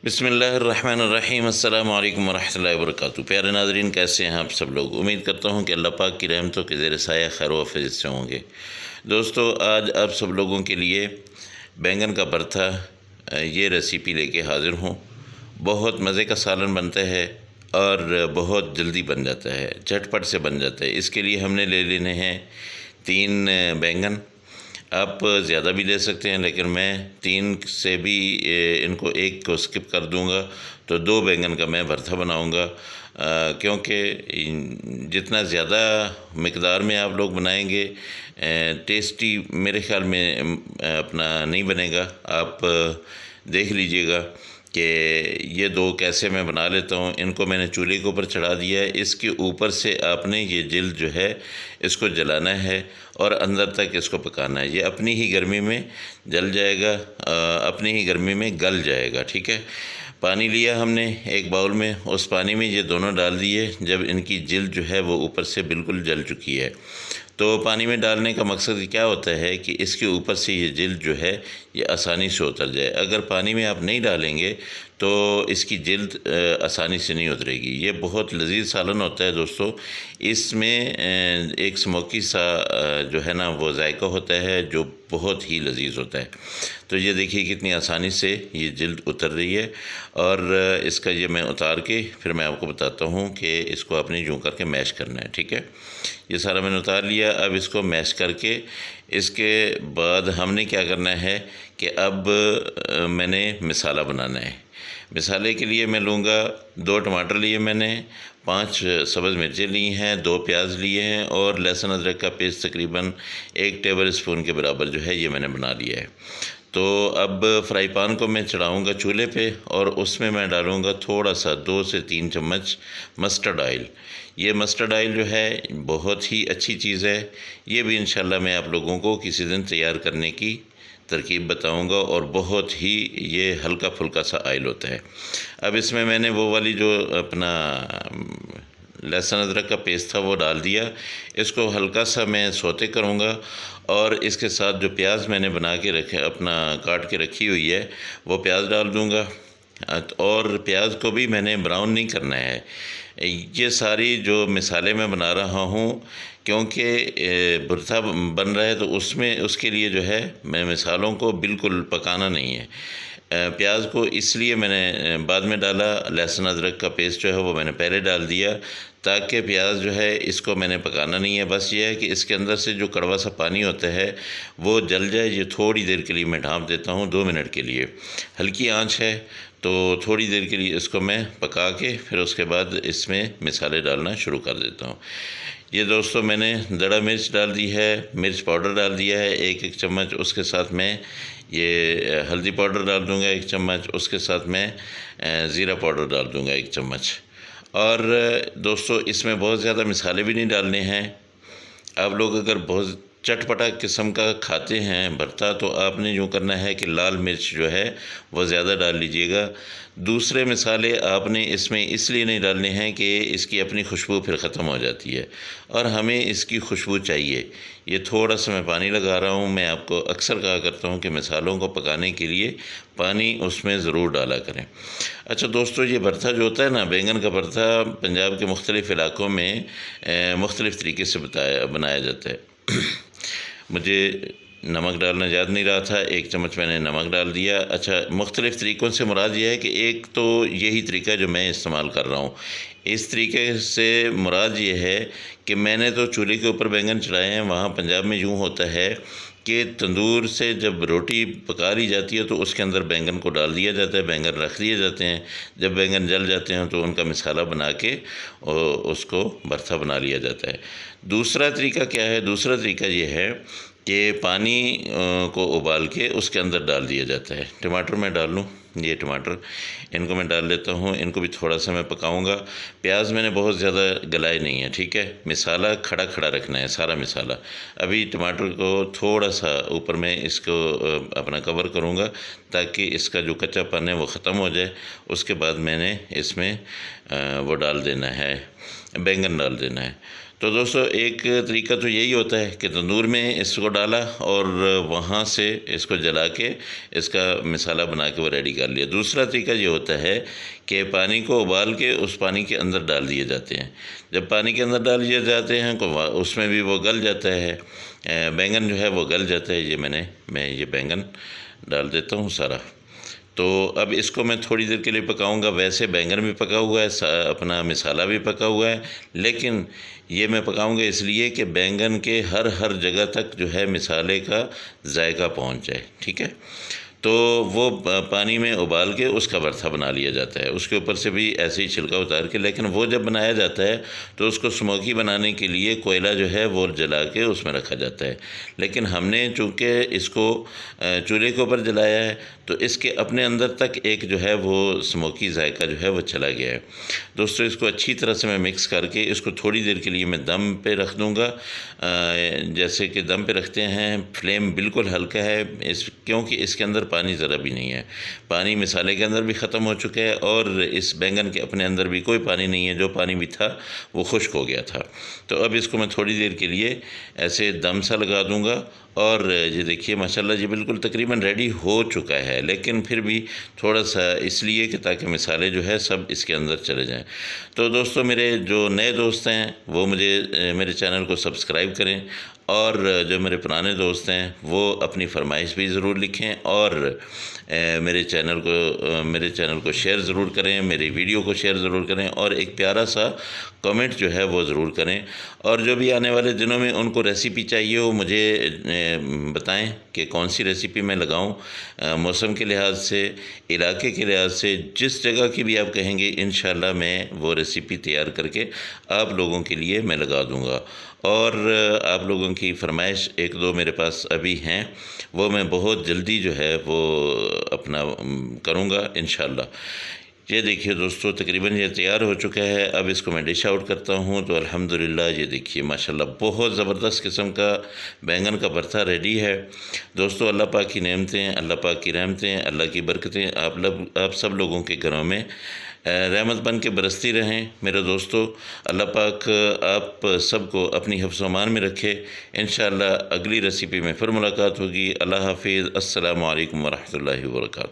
बिस्मिल्लाहिर्रहमानिर्रहीम अस्सलामु अलैकुम वरहमतुल्लाहि वबरकातुहू। प्यारे नाज़रीन, कैसे हैं आप सब लोग। उम्मीद करता हूँ कि अल्लाह पाक की रहमतों के ज़ेर साया खैर व आफियत से होंगे। दोस्तों, आज आप सब लोगों के लिए बैंगन का भरता ये रेसिपी लेके हाज़िर हूँ। बहुत मज़े का सालन बनता है और बहुत जल्दी बन जाता है, झटपट से बन जाता है। इसके लिए हमने ले लेने हैं 3 बैंगन। आप ज़्यादा भी ले सकते हैं, लेकिन मैं 3 से भी इनको 1 को स्किप कर दूंगा, तो 2 बैंगन का मैं भरता बनाऊंगा। क्योंकि जितना ज़्यादा मिकदार में आप लोग बनाएंगे टेस्टी मेरे ख़्याल में अपना नहीं बनेगा। आप देख लीजिएगा कि ये 2 कैसे मैं बना लेता हूँ। इनको मैंने चूल्हे के ऊपर चढ़ा दिया है। इसके ऊपर से आपने ये जिल्द जो है इसको जलाना है और अंदर तक इसको पकाना है। ये अपनी ही गर्मी में जल जाएगा, अपनी ही गर्मी में गल जाएगा। ठीक है। पानी लिया हमने एक बाउल में, उस पानी में ये दोनों डाल दिए। जब इनकी जिल्द जो है वो ऊपर से बिल्कुल जल चुकी है, तो पानी में डालने का मकसद क्या होता है कि इसके ऊपर से ये जिल्द जो है ये आसानी से उतर जाए। अगर पानी में आप नहीं डालेंगे तो इसकी जिल्द आसानी से नहीं उतरेगी। ये बहुत लजीज सालन होता है दोस्तों। इसमें एक स्मोकी सा जो है ना वो जायका होता है जो बहुत ही लजीज होता है। तो ये देखिए कितनी आसानी से ये जिल्द उतर रही है। और इसका ये मैं उतार के फिर मैं आपको बताता हूँ कि इसको आपने यूँ करके मैश करना है। ठीक है। ये सारा मैंने उतार लिया। अब इसको मैश करके इसके बाद हमने क्या करना है कि अब मैंने मिसाला बनाना है। मिसाले के लिए मैं लूँगा 2 टमाटर लिए मैंने, 5 सब्ज़ मिर्चें ली हैं, 2 प्याज लिए हैं और लहसुन अदरक का पेस्ट तकरीबन 1 टेबल स्पून के बराबर जो है ये मैंने बना लिया है। तो अब फ्राई पैन को मैं चढ़ाऊँगा चूल्हे पे और उसमें मैं डालूँगा थोड़ा सा 2 से 3 चम्मच मस्टर्ड ऑयल। ये मस्टर्ड ऑयल जो है बहुत ही अच्छी चीज़ है। ये भी इंशाल्लाह मैं आप लोगों को किसी दिन तैयार करने की तरकीब बताऊंगा और बहुत ही ये हल्का फुल्का सा ऑयल होता है। अब इसमें मैंने वो वाली जो अपना लहसुन अदरक का पेस्ट था वो डाल दिया। इसको हल्का सा मैं सौते करूँगा और इसके साथ जो प्याज मैंने बना के रखे अपना काट के रखी हुई है वो प्याज डाल दूँगा। और प्याज को भी मैंने ब्राउन नहीं करना है। ये सारी जो मिसालें मैं बना रहा हूँ क्योंकि भरता बन रहा है तो उसमें उसके लिए जो है मैं मिसालों को बिल्कुल पकाना नहीं है। प्याज को इसलिए मैंने बाद में डाला, लहसुन अदरक का पेस्ट जो है वो मैंने पहले डाल दिया ताकि प्याज जो है इसको मैंने पकाना नहीं है। बस ये है कि इसके अंदर से जो कड़वा सा पानी होता है वो जल जाए। ये थोड़ी देर के लिए मैं ढाँप देता हूँ, 2 मिनट के लिए। हल्की आंच है तो थोड़ी देर के लिए इसको मैं पका के फिर उसके बाद इसमें मिसाले डालना शुरू कर देता हूँ। ये दोस्तों मैंने दड़ा मिर्च डाल दी है, मिर्च पाउडर डाल दिया है 1-1 चम्मच। उसके साथ मैं ये हल्दी पाउडर डाल दूँगा 1 चम्मच। उसके साथ मैं ज़ीरा पाउडर डाल दूँगा 1 चम्मच। और दोस्तों इसमें बहुत ज़्यादा मिसाले भी नहीं डालने हैं। आप लोग अगर बहुत चटपटा किस्म का खाते हैं भरता तो आपने यूँ करना है कि लाल मिर्च जो है वो ज़्यादा डाल लीजिएगा। दूसरे मिसाले आपने इसमें इसलिए नहीं डालने हैं कि इसकी अपनी खुशबू फिर ख़त्म हो जाती है और हमें इसकी खुशबू चाहिए। ये थोड़ा सा मैं पानी लगा रहा हूँ। मैं आपको अक्सर कहा करता हूँ कि मिसालों को पकाने के लिए पानी उसमें ज़रूर डाला करें। अच्छा दोस्तों, ये भरता जो होता है ना बैंगन का भरता पंजाब के मुख्तलिफ़ इलाक़ों में मुख्तलिफ़ तरीके से बनाया जाता है। मुझे नमक डालना याद नहीं रहा था, 1 चम्मच मैंने नमक डाल दिया। अच्छा, मुख्तलिफ़ तरीक़ों से मुराद ये है कि एक तो यही तरीका जो मैं इस्तेमाल कर रहा हूँ, इस तरीके से मुराद ये है कि मैंने तो चूल्हे के ऊपर बैंगन चढ़ाए हैं। वहाँ पंजाब में यूँ होता है कि तंदूर से जब रोटी पका ली जाती है तो उसके अंदर बैंगन को डाल दिया जाता है, बैंगन रख दिए जाते हैं। जब बैंगन जल जाते हैं तो उनका मिसाला बना के उसको भरता बना लिया जाता है। दूसरा तरीका क्या है? दूसरा तरीका ये है कि पानी को उबाल के उसके अंदर डाल दिया जाता है। टमाटर मैं डाल लूँ, ये टमाटर इनको मैं डाल लेता हूँ। इनको भी थोड़ा सा मैं पकाऊंगा। प्याज मैंने बहुत ज़्यादा गलाए नहीं है। ठीक है। मिसाला खड़ा खड़ा रखना है सारा मिसाला। अभी टमाटर को थोड़ा सा ऊपर में इसको अपना कवर करूँगा ताकि इसका जो कच्चापन है वो ख़त्म हो जाए। उसके बाद मैंने इसमें वो डाल देना है, बैंगन डाल देना है। तो दोस्तों एक तरीका तो यही होता है कि तंदूर में इसको डाला और वहाँ से इसको जला के इसका मिसाला बना के वो रेडी कर लिया। दूसरा तरीका ये होता है कि पानी को उबाल के उस पानी के अंदर डाल दिए जाते हैं। जब पानी के अंदर डाल दिए जाते हैं तो उसमें भी वो गल जाता है, बैंगन जो है वो गल जाता है। मैं ये बैंगन डाल देता हूँ सारा। तो अब इसको मैं थोड़ी देर के लिए पकाऊंगा। वैसे बैंगन भी पका हुआ है, अपना मिसाला भी पका हुआ है, लेकिन ये मैं पकाऊंगा इसलिए कि बैंगन के हर जगह तक जो है मिसाले का जायका पहुंच जाए। ठीक है, तो वो पानी में उबाल के उसका भरता बना लिया जाता है। उसके ऊपर से भी ऐसे ही छिलका उतार के, लेकिन वो जब बनाया जाता है तो उसको स्मोकी बनाने के लिए कोयला जो है वो जला के उसमें रखा जाता है। लेकिन हमने चूँकि इसको चूल्हे के ऊपर जलाया है तो इसके अपने अंदर तक एक जो है वो स्मोकी जायका जो है वो चला गया है। दोस्तों इसको अच्छी तरह से मैं मिक्स करके इसको थोड़ी देर के लिए मैं दम पे रख दूँगा। जैसे कि दम पे रखते हैं, फ्लेम बिल्कुल हल्का है क्योंकि इसके अंदर पानी ज़रा भी नहीं है। पानी मिसाले के अंदर भी ख़त्म हो चुका है और इस बैंगन के अपने अंदर भी कोई पानी नहीं है। जो पानी भी था वो खुश्क हो गया था। तो अब इसको मैं थोड़ी देर के लिए ऐसे दम सा लगा दूंगा और ये देखिए माशाल्लाह जी बिल्कुल तकरीबन रेडी हो चुका है, लेकिन फिर भी थोड़ा सा इसलिए कि ताकि मिसाले जो है सब इसके अंदर चले जाएं। तो दोस्तों मेरे जो नए दोस्त हैं वो मेरे चैनल को सब्सक्राइब करें, और जो मेरे पुराने दोस्त हैं वो अपनी फरमाइश भी ज़रूर लिखें और मेरे चैनल को शेयर ज़रूर करें, मेरी वीडियो को शेयर ज़रूर करें और एक प्यारा सा कमेंट जो है वो ज़रूर करें। और जो भी आने वाले दिनों में उनको रेसिपी चाहिए वो मुझे बताएं कि कौन सी रेसिपी मैं लगाऊं। मौसम के लिहाज से, इलाके के लिहाज से, जिस जगह की भी आप कहेंगे इंशाल्लाह मैं वो रेसिपी तैयार करके आप लोगों के लिए मैं लगा दूंगा। और आप लोगों की फरमाइश एक दो मेरे पास अभी हैं, वो मैं बहुत जल्दी जो है वो अपना करूँगा इंशाल्लाह। ये देखिए दोस्तों तकरीबन ये तैयार हो चुका है। अब इसको मैं डिश आउट करता हूँ तो अल्हम्दुलिल्लाह ये देखिए माशाल्लाह बहुत ज़बरदस्त किस्म का बैंगन का भरता रेडी है। दोस्तों अल्लाह पाक की नेमतें, अल्लाह पाक की रहमतें, अल्लाह की बरकतें आप सब लोगों के घरों में रहमत बन के बरसती रहें। मेरे दोस्तों अल्लाह पाक आप सबको अपनी हिफ्ज़ अमान में रखे। इंशाअल्लाह अगली रेसिपी में फिर मुलाकात होगी। अल्लाह हाफिज़। अस्सलामु अलैकुम वरहमतुल्लाहि वबरकातुहू।